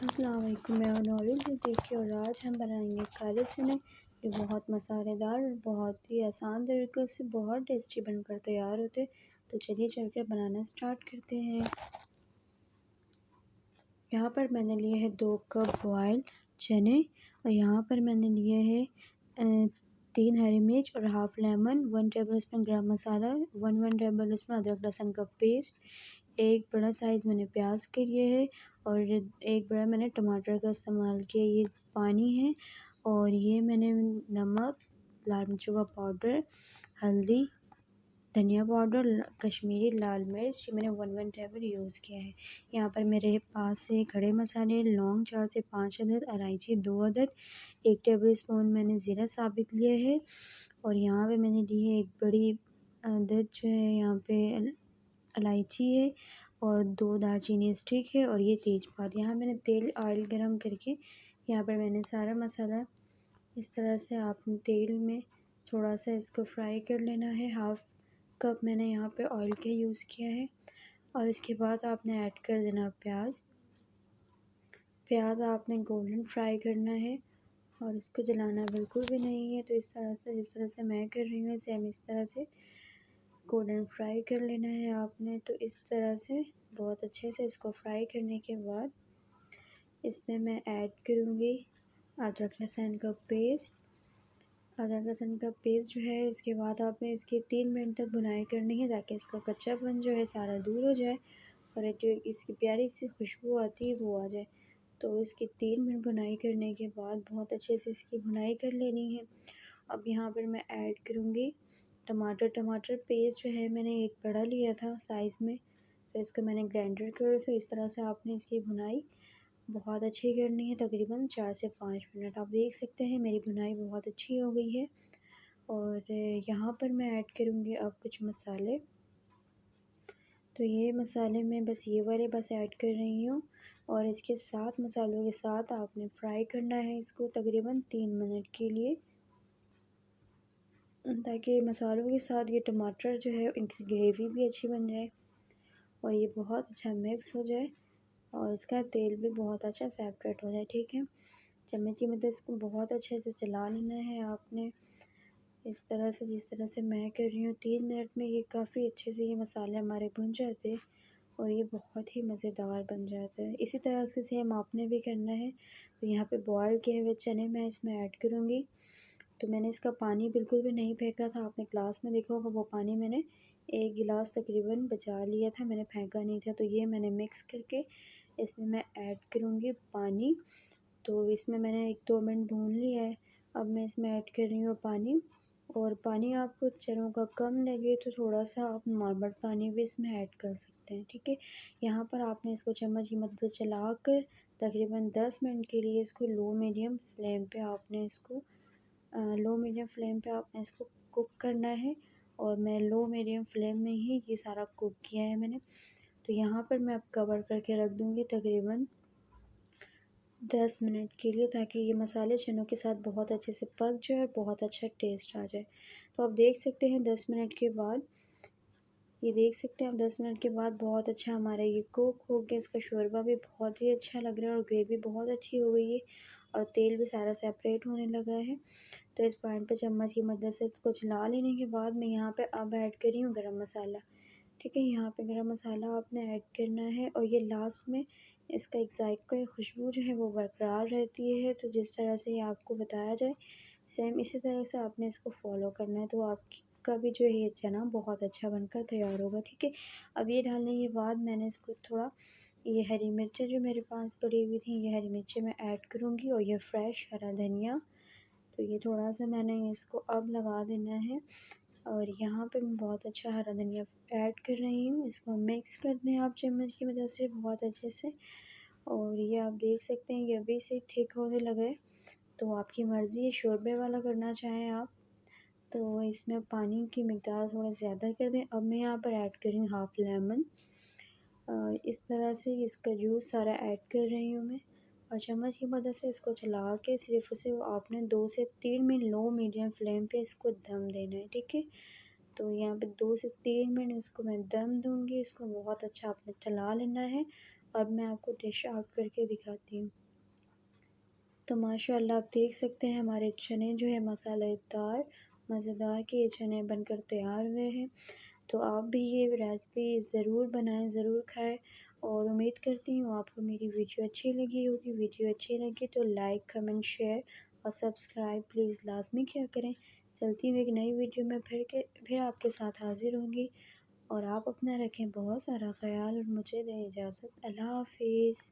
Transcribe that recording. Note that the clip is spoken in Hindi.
अस्सलाम वालेकुम, मैं नौरीन सिद्दीकी और आज हम बनाएंगे काले चने। ये बहुत मसालेदार और बहुत ही आसान तरीक़े से बहुत टेस्टी बनकर तैयार होते हैं। तो चलिए चलकर बनाना स्टार्ट करते हैं। यहाँ पर मैंने लिए हैं 2 कप बॉयल चने और यहाँ पर मैंने लिए हैं 3 हरी मिर्च और हाफ़ लेमन, 1 टेबलस्पून गरम मसाला, 1 टेबलस्पून अदरक लहसुन का पेस्ट, एक बड़ा साइज़ मैंने प्याज के लिए है और एक बड़ा मैंने टमाटर का इस्तेमाल किया। ये पानी है और ये मैंने नमक, लाल मिर्चों का पाउडर, हल्दी, धनिया पाउडर, कश्मीरी लाल मिर्च, ये मैंने 1 टेबल यूज़ किया है। यहाँ पर मेरे पास से खड़े मसाले लौंग 4 से 5 अदद, इलायची 2 अदद, 1 टेबलस्पून मैंने ज़ीरा साबित लिया है और यहाँ पे मैंने ली है एक बड़ी अदद जो है यहाँ पे इलायची है और 2 दालचीनी स्टिक है और ये तेज़पात। यहाँ मैंने तेल ऑयल गरम करके यहाँ पर मैंने सारा मसाला इस तरह से आपने तेल में थोड़ा सा इसको फ्राई कर लेना है। हाफ़ कप मैंने यहाँ पे ऑयल का यूज़ किया है और इसके बाद आपने ऐड कर देना प्याज आपने गोल्डन फ्राई करना है और इसको जलाना बिल्कुल भी नहीं है। तो इस तरह से जिस तरह से मैं कर रही हूँ सेम इस तरह से गोल्डन फ्राई कर लेना है आपने। तो इस तरह से बहुत अच्छे से इसको फ्राई करने के बाद इसमें मैं ऐड करूँगी अदरक लहसुन का पेस्ट। अदरक लहसुन का पेस्ट जो है इसके बाद आपने इसकी 3 मिनट तक भुनाई करनी है ताकि इसका कच्चापन जो है सारा दूर हो जाए और जो इसकी प्यारी सी खुशबू आती है वो आ जाए। तो इसकी 3 मिनट भुनाई करने के बाद बहुत अच्छे से इसकी भुनाई कर लेनी है। अब यहाँ पर मैं ऐड करूँगी टमाटर पेस्ट जो है मैंने एक बड़ा लिया था साइज़ में, तो इसको मैंने ग्राइंडर कर तो इस तरह से आपने इसकी भुनाई बहुत अच्छी करनी है, तकरीबन 4 से 5 मिनट। आप देख सकते हैं मेरी भुनाई बहुत अच्छी हो गई है और यहाँ पर मैं ऐड करूँगी अब कुछ मसाले। तो ये मसाले मैं बस ये वाले बस ऐड कर रही हूँ और इसके साथ मसालों के साथ आपने फ्राई करना है इसको तकरीबन 3 मिनट के लिए, ताकि मसालों के साथ ये टमाटर जो है इनकी ग्रेवी भी अच्छी बन जाए और ये बहुत अच्छा मिक्स हो जाए और इसका तेल भी बहुत अच्छा सेपरेट हो जाए। ठीक है, चम्मच की मदद इसको बहुत अच्छे से चला लेना है आपने इस तरह से जिस तरह से मैं कर रही हूँ। 3 मिनट में ये काफ़ी अच्छे से ये मसाले हमारे भुन जाते हैं और ये बहुत ही मज़ेदार बन जाता है। इसी तरह से सेम आपने भी करना है। तो यहाँ पे बॉयल किए हुए चने मैं इसमें ऐड करूँगी। तो मैंने इसका पानी बिल्कुल भी नहीं फेंका था, आपने ग्लास में देखा होगा वो पानी मैंने 1 गिलास तकरीबन बचा लिया था, मैंने फेंका नहीं था। तो ये मैंने मिक्स करके इसमें मैं ऐड करूँगी पानी। तो इसमें मैंने 1-2 मिनट भून लिया है। अब मैं इसमें ऐड कर रही हूँ पानी और पानी आपको चनों का कम लगे तो थोड़ा-सा आप नॉर्मल पानी भी इसमें ऐड कर सकते हैं। ठीक है, यहाँ पर आपने इसको चम्मच की मदद से चलाकर तकरीबन 10 मिनट के लिए इसको लो मीडियम फ्लेम पे आपने इसको कुक करना है और मैं लो मीडियम फ्लेम में ही ये सारा कुक किया है मैंने। तो यहाँ पर मैं अब कवर करके रख दूँगी तकरीबन 10 मिनट के लिए, ताकि ये मसाले चनों के साथ बहुत अच्छे से पक जाए और बहुत अच्छा टेस्ट आ जाए। तो आप देख सकते हैं 10 मिनट के बाद, ये देख सकते हैं आप 10 मिनट के बाद बहुत अच्छा हमारा ये कुक हो गया। इसका शोरबा भी बहुत ही अच्छा लग रहा है और ग्रेवी बहुत अच्छी हो गई है और तेल भी सारा सेपरेट होने लगा है। तो इस पॉइंट पे चम्मच की मदद से इसको चला लेने के बाद मैं यहाँ पे अब ऐड कर रही हूँ गरम मसाला। ठीक है, यहाँ पे गरम मसाला आपने ऐड करना है और ये लास्ट में इसका एक जायका खुशबू जो है वो बरकरार रहती है। तो जिस तरह से ये आपको बताया जाए सेम इसी तरह से आपने इसको फॉलो करना है, तो आपका भी जो है ये चना बहुत अच्छा बनकर तैयार होगा। ठीक है, अब ये डालने के बाद मैंने इसको थोड़ा ये हरी मिर्चें जो मेरे पास पड़ी हुई थी ये हरी मिर्चें मैं ऐड करूँगी और ये फ्रेश हरा धनिया, तो ये थोड़ा-सा मैंने इसको अब लगा देना है और यहाँ पे मैं बहुत अच्छा हरा धनिया ऐड कर रही हूँ। इसको मिक्स कर दें आप चम्मच की मदद से बहुत अच्छे से और ये आप देख सकते हैं ये अभी से थिक होने लगा है। तो आपकी मर्ज़ी है शोरबे वाला करना चाहें आप, तो इसमें पानी की मिकदार थोड़ा ज़्यादा कर दें। अब मैं यहाँ पर ऐड कर रही हूँ हाफ़ लेमन, इस तरह से इसका जूस सारा ऐड कर रही हूँ मैं और चम्मच की मदद से इसको चला के सिर्फ उसे आपने 2 से 3 मिनट लो मीडियम फ्लेम पे इसको दम देना है। ठीक है, तो यहाँ पे 2 से 3 मिनट इसको मैं दम दूँगी। इसको बहुत अच्छा आपने चला लेना है और मैं आपको डिश आउट करके दिखाती हूँ। तो माशाल्लाह आप देख सकते हैं हमारे चने जो है मसालेदार मज़ेदार के ये चने बनकर तैयार हुए हैं। तो आप भी ये रेसिपी ज़रूर बनाएं, ज़रूर खाएं और उम्मीद करती हूँ आपको मेरी वीडियो अच्छी लगी होगी। वीडियो अच्छी लगी तो लाइक, कमेंट, शेयर और सब्सक्राइब प्लीज़ लाज़मी किया करें। चलती हूँ एक नई वीडियो में फिर आपके साथ हाज़िर होंगी और आप अपना रखें बहुत सारा ख़याल और मुझे दें इजाज़त। अल्लाह हाफ़िज़।